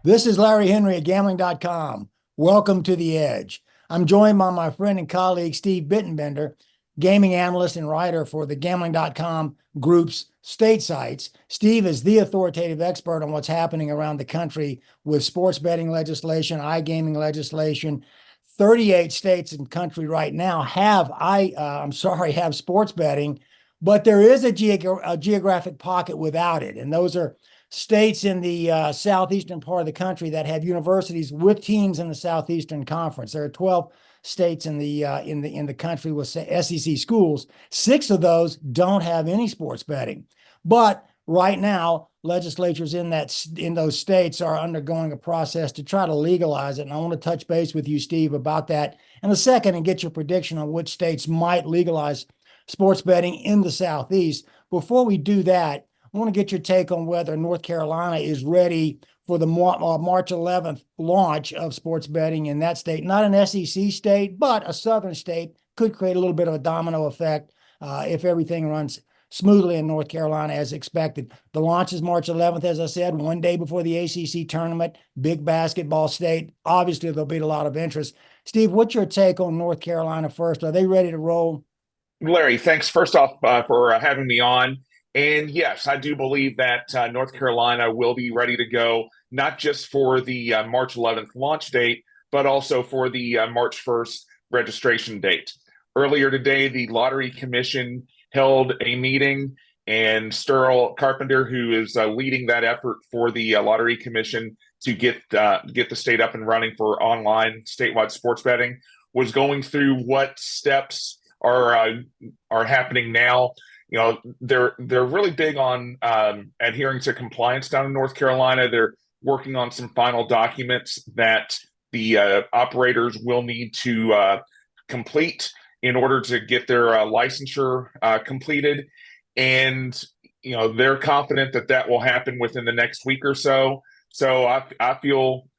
This is Larry Henry at Gambling.com. Welcome to The Edge. I'm joined by my friend and colleague, Steve Bittenbender, gaming analyst and writer for the Gambling.com group's statesides. Steve is the authoritative expert on what's happening around the country with sports betting legislation, iGaming legislation. 38 states and country right now have sports betting, but there is a geographic pocket without it, and those are states in the southeastern part of the country that have universities with teams in the Southeastern Conference. There are 12 states in the country with SEC schools. 6 of those don't have any sports betting. But right now, legislatures in those states are undergoing a process to try to legalize it. And I want to touch base with you, Steve, about that in a second and get your prediction on which states might legalize sports betting in the Southeast. Before we do that, I want to get your take on whether North Carolina is ready for the March 11th launch of sports betting in that state. Not an SEC state, but a southern state. Could create a little bit of a domino effect if everything runs smoothly in North Carolina as expected. The launch is March 11th, as I said, one day before the ACC tournament. Big basketball state. Obviously, there'll be a lot of interest. Steve, what's your take on North Carolina first? Are they ready to roll? Larry, thanks first off for having me on. And yes, I do believe that North Carolina will be ready to go, not just for the March 11th launch date, but also for the March 1st registration date. Earlier today, the Lottery Commission held a meeting, and Sterl Carpenter, who is leading that effort for the Lottery Commission to get the state up and running for online statewide sports betting, was going through what steps are happening now. You know, they're really big on adhering to compliance down in North Carolina. They're working on some final documents that the operators will need to complete in order to get their licensure completed. And, you know, they're confident that that will happen within the next week or so. So I feel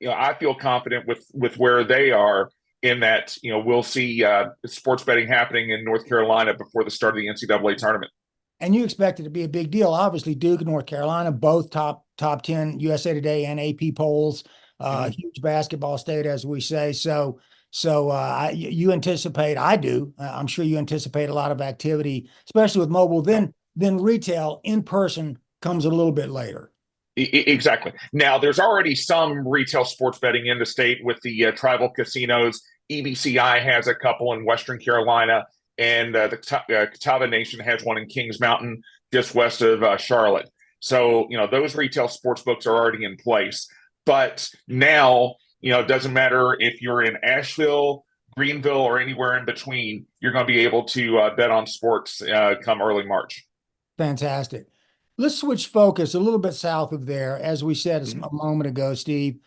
confident with where they are, in that, you know, we'll see sports betting happening in North Carolina before the start of the NCAA tournament. And you expect it to be a big deal. Obviously, Duke and North Carolina, both top 10 USA Today and AP polls, huge basketball state, as we say. So you anticipate, I do, I'm sure you anticipate a lot of activity, especially with mobile. Then retail in person comes a little bit later. Exactly. Now, there's already some retail sports betting in the state with the tribal casinos. EBCI has a couple in Western Carolina, and the Catawba Nation has one in Kings Mountain, just west of Charlotte. So, you know, those retail sports books are already in place. But now, you know, it doesn't matter if you're in Asheville, Greenville, or anywhere in between, you're going to be able to bet on sports come early March. Fantastic. Let's switch focus a little bit south of there. As we said a moment ago, Steve,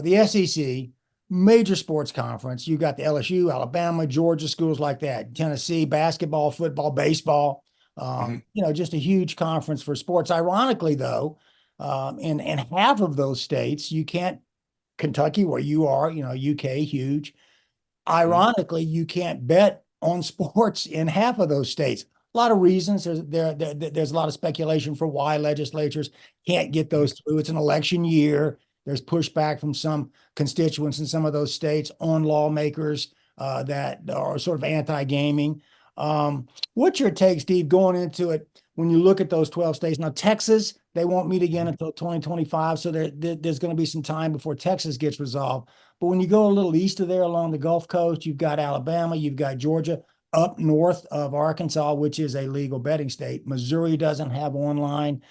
the SEC, major sports conference. You got the LSU, Alabama, Georgia, schools like that, Tennessee, basketball, football, baseball. You know, just a huge conference for sports. Ironically, though, in half of those states, you can't, Kentucky, where you are, you know, UK, huge. Ironically, you can't bet on sports in half of those states. A lot of reasons. There's a lot of speculation for why legislatures can't get those through. It's an election year. There's pushback from some constituents in some of those states on lawmakers that are sort of anti-gaming. What's your take, Steve, going into it when you look at those 12 states? Now, Texas, they won't meet again until 2025, so there's going to be some time before Texas gets resolved. But when you go a little east of there along the Gulf Coast, you've got Alabama, you've got Georgia, up north of Arkansas, which is a legal betting state. Missouri doesn't have online.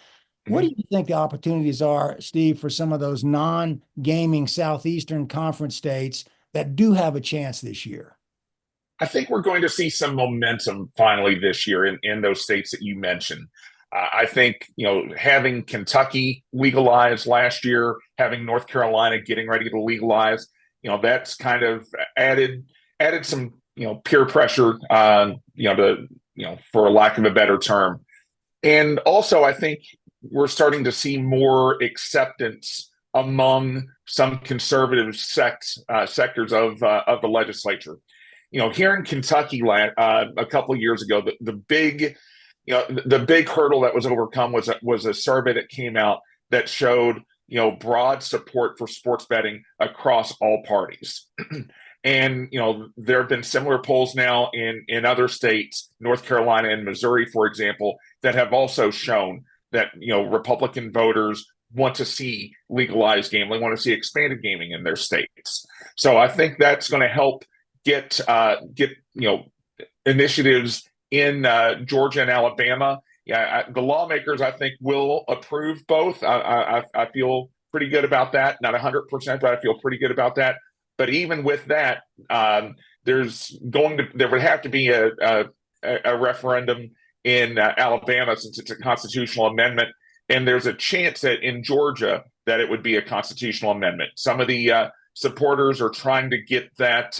What do you think the opportunities are, Steve, for some of those non-gaming Southeastern Conference states that do have a chance this year? I think we're going to see some momentum finally this year in those states that you mentioned. I think, you know, having Kentucky legalized last year, having North Carolina getting ready to legalize, you know, that's kind of added some, you know, peer pressure, for lack of a better term. And also, I think we're starting to see more acceptance among some conservative sectors of the legislature. You know, here in Kentucky, a couple of years ago, the big hurdle that was overcome was a survey that came out that showed broad support for sports betting across all parties. And there have been similar polls now in other states, North Carolina and Missouri, for example, that have also shown that Republican voters want to see legalized gambling, want to see expanded gaming in their states. So I think that's going to help get initiatives in Georgia and Alabama. Yeah, the lawmakers, I think, will approve both. I feel pretty good about that. Not 100%, but I feel pretty good about that. But even with that, there would have to be a referendum in Alabama, since it's a constitutional amendment, and there's a chance that in Georgia that it would be a constitutional amendment. Some of the supporters are trying to get that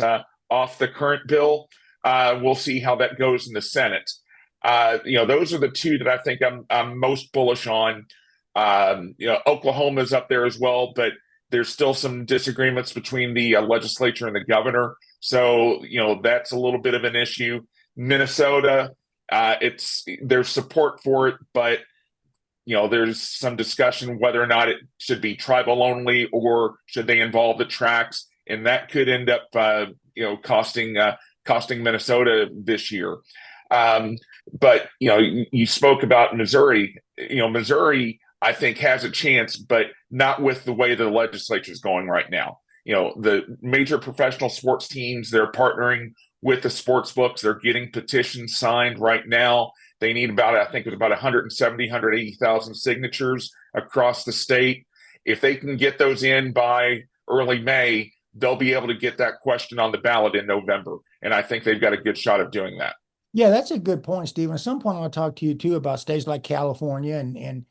off the current bill. We'll see how that goes in the Senate. Those are the two that I think I'm most bullish on. Oklahoma's up there as well, but there's still some disagreements between the legislature and the governor. So, that's a little bit of an issue. Minnesota, there's support for it, but there's some discussion whether or not it should be tribal only or should they involve the tracks, and that could end up costing Minnesota this year. But you spoke about Missouri. Missouri, I think, has a chance, but not with the way the legislature is going right now. The major professional sports teams, they're partnering with the sports books. They're getting petitions signed right now. They need I think it was about 170, 180,000 signatures across the state. If they can get those in by early May, they'll be able to get that question on the ballot in November. And I think they've got a good shot of doing that. Yeah, that's a good point, Stephen. At some point, I want to talk to you too about states like California and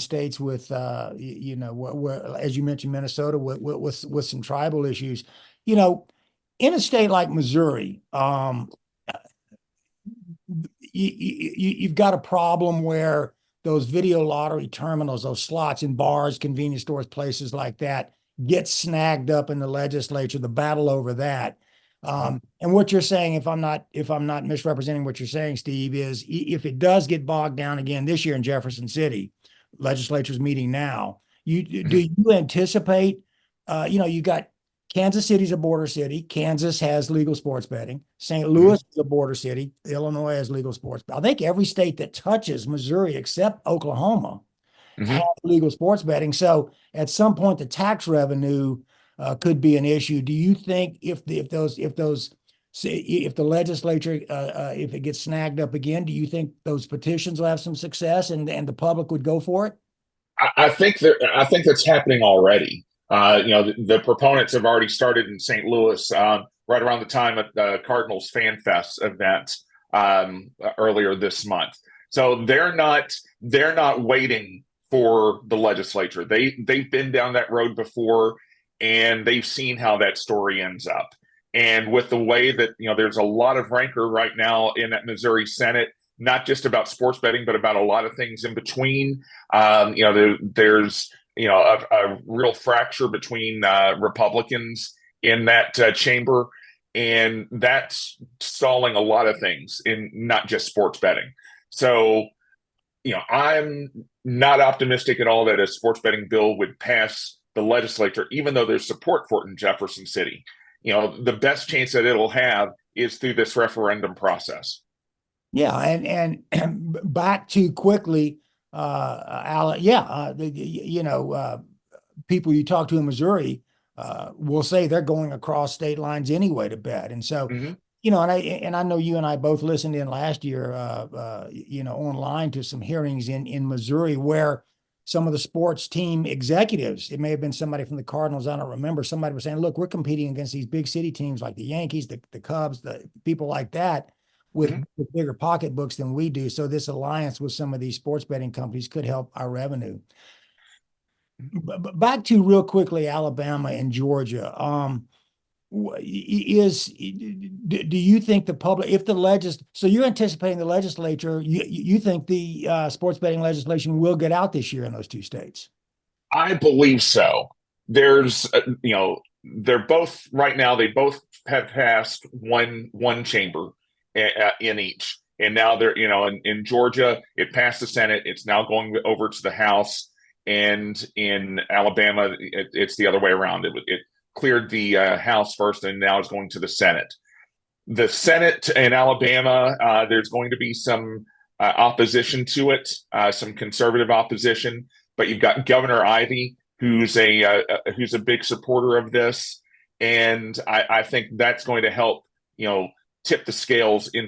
states with, where, as you mentioned, Minnesota with some tribal issues. In a state like Missouri, you've got a problem where those video lottery terminals, those slots in bars, convenience stores, places like that, get snagged up in the legislature. The battle over that. And what you're saying, if I'm not misrepresenting what you're saying, Steve, is if it does get bogged down again this year in Jefferson City, legislature's meeting now. Do you anticipate? You got Kansas City's a border city. Kansas has legal sports betting. St. Louis is a border city. Illinois has legal sports. I think every state that touches Missouri except Oklahoma has legal sports betting. So at some point, the tax revenue could be an issue. Do you think if the legislature if it gets snagged up again, do you think those petitions will have some success and the public would go for it? I think that's happening already. The proponents have already started in St. Louis right around the time of the Cardinals Fan Fest event earlier this month. So they're not waiting for the legislature. They've been down that road before, and they've seen how that story ends up. And with the way that there's a lot of rancor right now in that Missouri Senate, not just about sports betting, but about a lot of things in between. There's a real fracture between Republicans in that chamber, and that's stalling a lot of things in not just sports betting. So, I'm not optimistic at all that a sports betting bill would pass the legislature, even though there's support for it in Jefferson City. The best chance that it'll have is through this referendum process. Yeah, and back to quickly, people you talk to in Missouri will say they're going across state lines anyway to bet, and so and I know you and I both listened in last year, online to some hearings in Missouri where some of the sports team executives, it may have been somebody from the Cardinals, I don't remember, somebody was saying, look, we're competing against these big city teams like the Yankees, the Cubs, the people like that with bigger pocketbooks than we do. So this alliance with some of these sports betting companies could help our revenue. But back to real quickly, Alabama and Georgia. Do you think the public, if the so you're anticipating the legislature, you think the sports betting legislation will get out this year in those two states? I believe so. There's, they're both right now, they both have passed one chamber in each. And now they're, in Georgia, it passed the Senate. It's now going over to the House. and in Alabama, it's the other way around. It cleared the House first, and now it's going to the Senate. The Senate in Alabama, there's going to be some opposition to it, some conservative opposition, but you've got Governor Ivey, who's a big supporter of this, and I think that's going to help, tip the scales in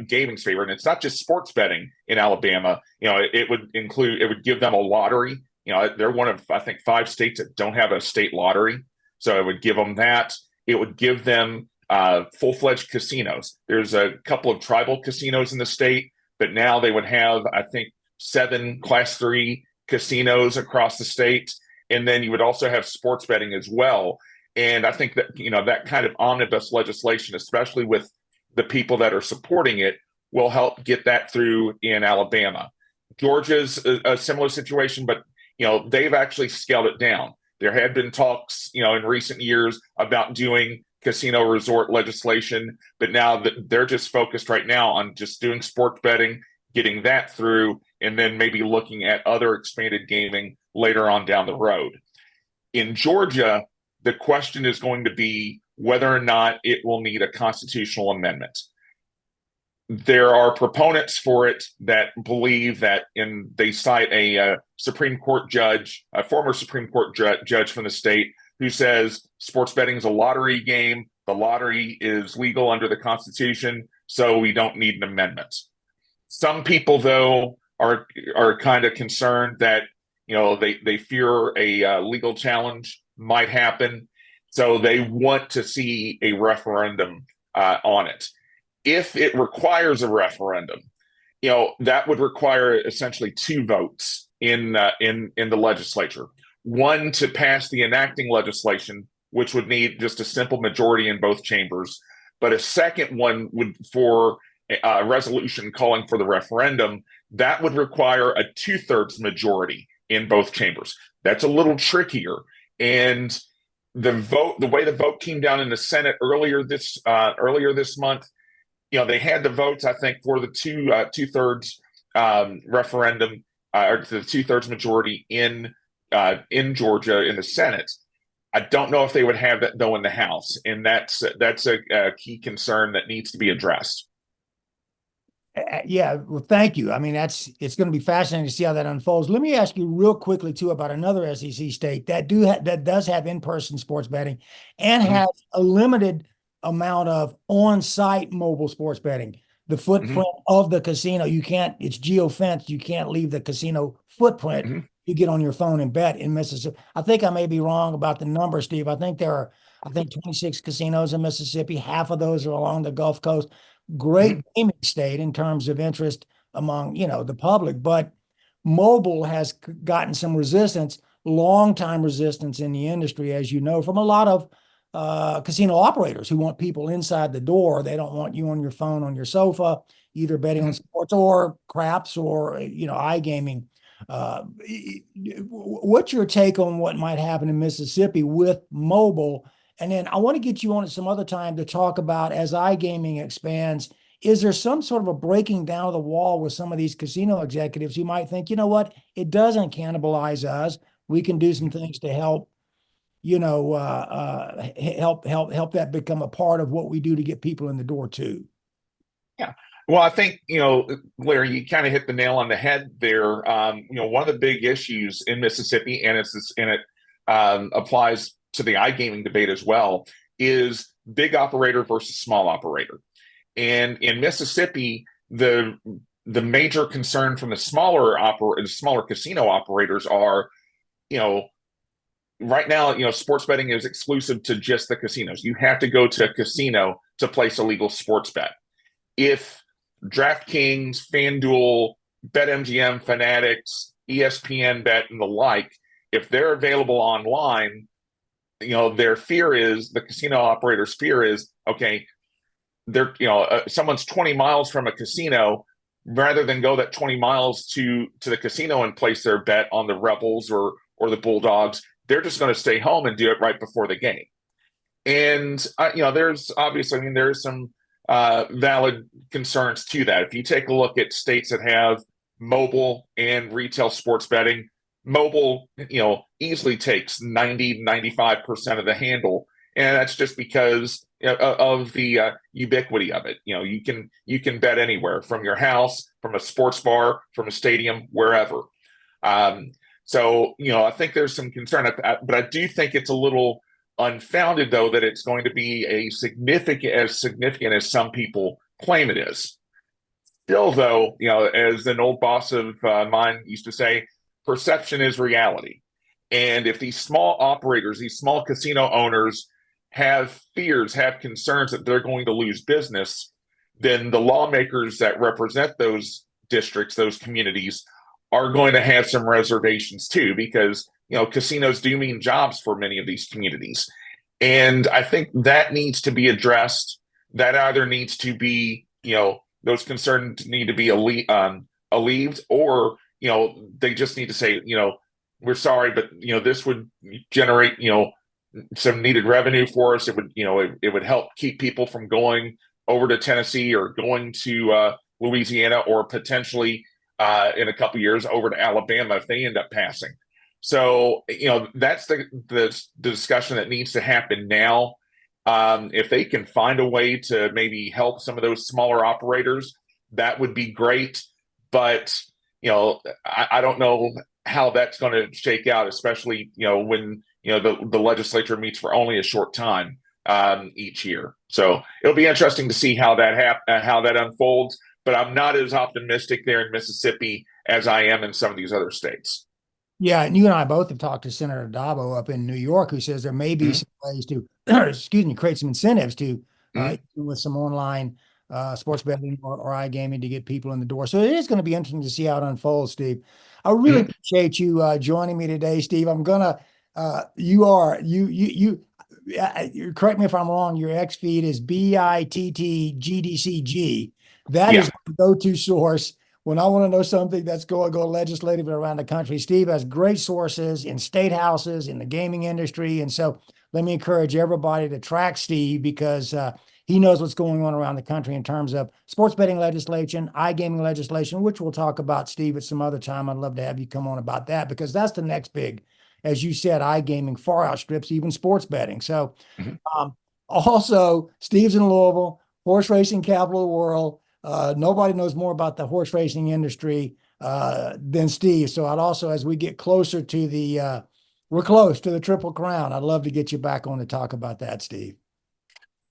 gaming's favor. And it's not just sports betting in Alabama. It would give them a lottery. They're one of, I think, 5 states that don't have a state lottery, so it would give them that. It would give them full-fledged casinos. There's a couple of tribal casinos in the state, but now they would have, I think, 7 Class 3 casinos across the state. And then you would also have sports betting as well. And I think that, that kind of omnibus legislation, especially with the people that are supporting it, will help get that through in Alabama. Georgia's a similar situation, but, they've actually scaled it down. There had been talks, in recent years about doing casino resort legislation, but now they're just focused right now on just doing sports betting, getting that through, and then maybe looking at other expanded gaming later on down the road. In Georgia, the question is going to be whether or not it will need a constitutional amendment. There are proponents for it that believe that, and they cite a Supreme Court judge, a former Supreme Court judge from the state, who says sports betting is a lottery game. The lottery is legal under the Constitution, so we don't need an amendment. Some people, though, are kind of concerned that they fear a legal challenge might happen, so they want to see a referendum on it. If it requires a referendum, that would require essentially 2 votes in the legislature. One to pass the enacting legislation, which would need just a simple majority in both chambers, but a second one would for a resolution calling for the referendum that would require a 2/3 majority in both chambers. That's a little trickier. And the way the vote came down in the Senate earlier this month, they had the votes, I think, for the 2/3 referendum, or the 2/3 majority in Georgia in the Senate. I don't know if they would have that though in the House, and that's a key concern that needs to be addressed. Yeah, well, thank you. I mean, it's going to be fascinating to see how that unfolds. Let me ask you real quickly too about another SEC state that does have in-person sports betting and has a limited amount of on-site mobile sports betting. The footprint of the casino, it's geo-fenced. You can't leave the casino footprint. You get on your phone and bet in Mississippi. I think I may be wrong about the number, Steve. I think there are 26 casinos in Mississippi. Half of those are along the Gulf Coast. Great gaming state in terms of interest among, the public, but mobile has gotten some resistance, long time resistance in the industry, as you know, from a lot of casino operators who want people inside the door. They don't want you on your phone, on your sofa, either betting on sports or craps or, iGaming. What's your take on what might happen in Mississippi with mobile? And then I want to get you on at some other time to talk about, as iGaming expands, is there some sort of a breaking down of the wall with some of these casino executives who might think, you know what, it doesn't cannibalize us. We can do some things to help, help that become a part of what we do to get people in the door too. Yeah. Well, I think, Larry, you kind of hit the nail on the head there. One of the big issues in Mississippi, and it applies to the iGaming debate as well, is big operator versus small operator. And in Mississippi, the major concern from the smaller casino operators are, right now, sports betting is exclusive to just the casinos. You have to go to a casino to place a legal sports bet. If DraftKings, FanDuel, BetMGM, Fanatics, ESPN Bet, and the like, if they're available online, their fear is, the casino operator's fear is, okay, they're, someone's 20 miles from a casino, rather than go that 20 miles to the casino and place their bet on the Rebels or the Bulldogs, they're just going to stay home and do it right before the game. And, there's obviously, there's some valid concerns to that. If you take a look at states that have mobile and retail sports betting, mobile, easily takes 90-95% of the handle, and that's just because of the ubiquity of it. You can bet anywhere, from your house, from a sports bar, from a stadium, wherever. So I think there's some concern, but I do think it's a little unfounded, though, that it's going to be as significant as some people claim it is. Still, though, as an old boss of mine used to say, perception is reality. And if these small operators, these small casino owners have fears, have concerns that they're going to lose business, then the lawmakers that represent those districts, those communities, are going to have some reservations too, because casinos do mean jobs for many of these communities. And I think that needs to be addressed. That either needs to be, those concerns need to be alleviated, or they just need to say, we're sorry, but this would generate some needed revenue for us. It would it would help keep people from going over to Tennessee or going to Louisiana, or potentially in a couple of years over to Alabama if they end up passing. So that's the discussion that needs to happen now. If they can find a way to maybe help some of those smaller operators, that would be great. But I don't know how that's going to shake out, especially when the legislature meets for only a short time each year. So it'll be interesting to see how that unfolds. But I'm not as optimistic there in Mississippi as I am in some of these other states. Yeah, and you and I both have talked to Senator Dabo up in New York, who says there may be some ways to, excuse me, create some incentives to, with some online sports betting or iGaming to get people in the door. So it is going to be interesting to see how it unfolds, Steve. I really appreciate you joining me today, Steve. I'm gonna, correct me if I'm wrong. Your X feed is BITTGDCG. That is the go-to source when I want to know something that's going to go legislative around the country. Steve has great sources in state houses, in the gaming industry. And so let me encourage everybody to track Steve, because he knows what's going on around the country in terms of sports betting legislation, iGaming legislation, which we'll talk about, Steve, at some other time. I'd love to have you come on about that, because that's the next big, as you said, iGaming far outstrips even sports betting. So also, Steve's in Louisville, horse racing capital of the world. Nobody knows more about the horse racing industry than Steve. So I'd also, as we get closer to we're close to the Triple Crown, I'd love to get you back on to talk about that, Steve.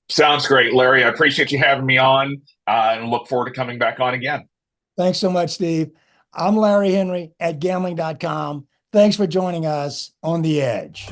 Sounds great, Larry. I appreciate you having me on, and look forward to coming back on again. Thanks so much, Steve. I'm Larry Henry at Gambling.com. Thanks for joining us on The Edge.